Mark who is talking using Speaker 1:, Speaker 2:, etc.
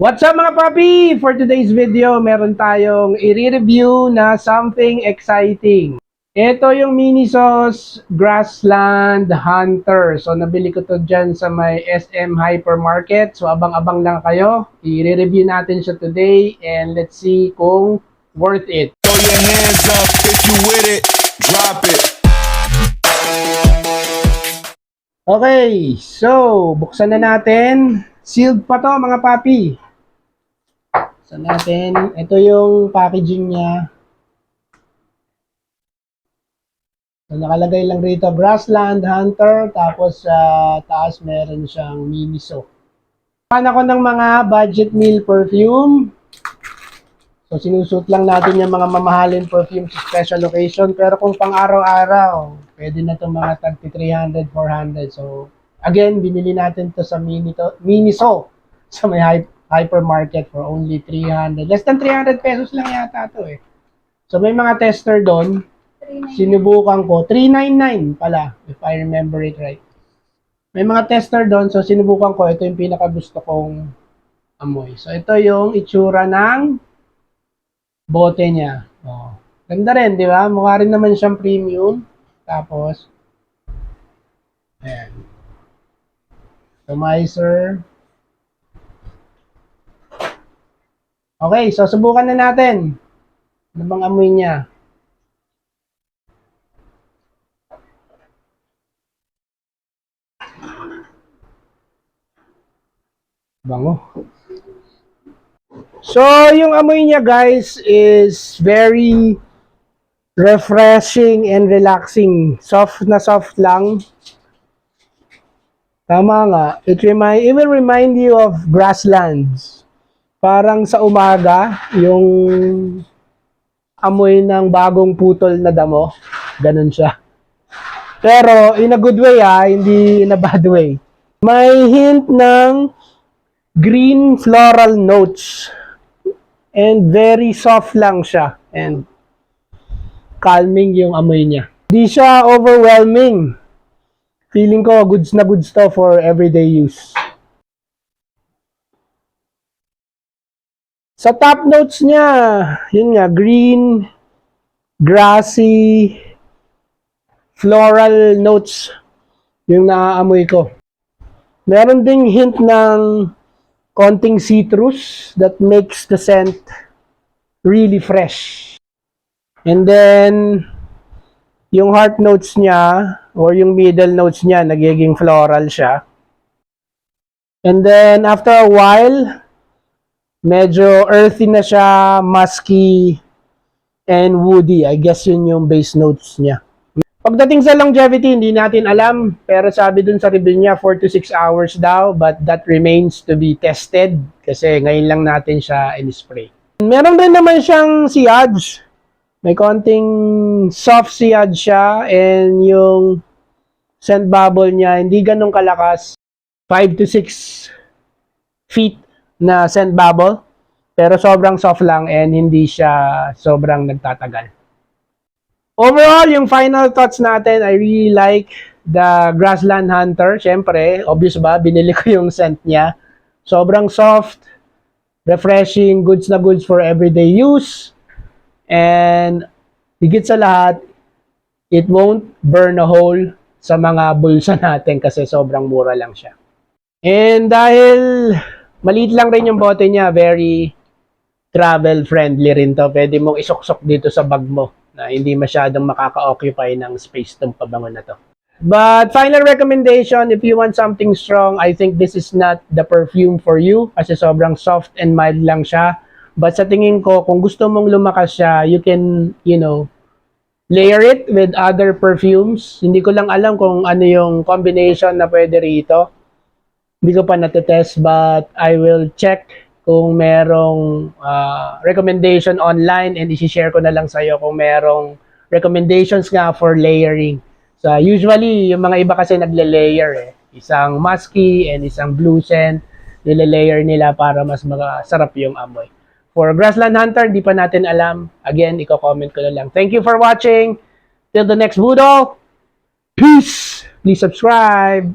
Speaker 1: What's up mga papi? For today's video, meron tayong i-review na something exciting. Ito yung Minisos Grassland Hunter. So nabili ko to dyan sa may SM Hypermarket. So abang-abang lang kayo. I-review natin siya today and let's see kung worth it.
Speaker 2: Throw your hands up if you with it. Drop it.
Speaker 1: Okay, so buksan na natin. Sealed pa to mga papi. Buksan natin. Ito yung packaging niya. So, nakalagay lang rito, Grassland Hunter, tapos sa taas meron siyang Miniso. Pan ako ng mga budget meal perfume. So, sinusut lang natin yung mga mamahalin perfume sa special occasion. Pero kung pang araw-araw, pwede na itong mga tag 300, 400. So, again, binili natin to sa Miniso sa may hypermarket for only 300. Less than 300 pesos lang yata to eh. So, may mga tester doon. Sinubukan ko, 399 pala, if I remember it right. May mga tester doon, so sinubukan ko, ito yung pinaka gusto kong amoy. So ito yung itsura ng bote niya. Oh. Ganda rin, di ba? Mukha rin naman siyang premium. Tapos, ayan. Atomizer. Okay, so subukan na natin. Ano bang amoy niya? Bango. So, yung amoy niya guys is very refreshing and relaxing. Soft na soft lang. Tama nga. It will remind you of grasslands. Parang sa umaga, yung amoy ng bagong putol na damo. Ganun siya. Pero in a good way hindi in a bad way. May hint ng green floral notes. And very soft lang siya. And calming yung amoy niya. Di siya overwhelming. Feeling ko goods na goods to for everyday use. Sa top notes niya, yun nga, green, grassy, floral notes yung naaamoy ko. Meron ding hint ng konting citrus that makes the scent really fresh. And then, yung heart notes niya, or yung middle notes niya, nagiging floral siya. And then, after a while, medyo earthy na siya, musky, and woody. I guess yun yung base notes niya. Pagdating sa longevity, hindi natin alam. Pero sabi dun sa review niya, 4 to 6 hours daw. But that remains to be tested. Kasi ngayon lang natin siya in-spray. Meron din naman siyang sillage. May konting soft sillage siya. And yung scent bubble niya, hindi ganun kalakas. 5 to 6 feet na scent bubble. Pero sobrang soft lang and hindi siya sobrang nagtatagal. Overall, yung final thoughts natin, I really like the Grassland Hunter. Siyempre, obvious ba, binili ko yung scent niya. Sobrang soft, refreshing, goods na goods for everyday use. And higit sa lahat, it won't burn a hole sa mga bulsa natin kasi sobrang mura lang siya. And dahil maliit lang rin yung bote niya, very travel friendly rin to. Pwede mong isuksok dito sa bag mo na hindi masyadong makaka-occupy ng space itong pabango na to. But final recommendation, if you want something strong, I think this is not the perfume for you kasi sobrang soft and mild lang siya. But sa tingin ko, kung gusto mong lumakas siya, you can, layer it with other perfumes. Hindi ko lang alam kung ano yung combination na pwede rito. Hindi ko pa natetest, but I will check kung merong recommendation online and isi-share ko na lang sa'yo kung merong recommendations nga for layering. So, usually, yung mga iba kasi nagle-layer eh. Isang musky and isang blue scent, nile-layer nila para mas masarap yung amoy. For Grassland Hunter, di pa natin alam. Again, i-comment ko na lang. Thank you for watching. Till the next Budo. Peace! Please subscribe.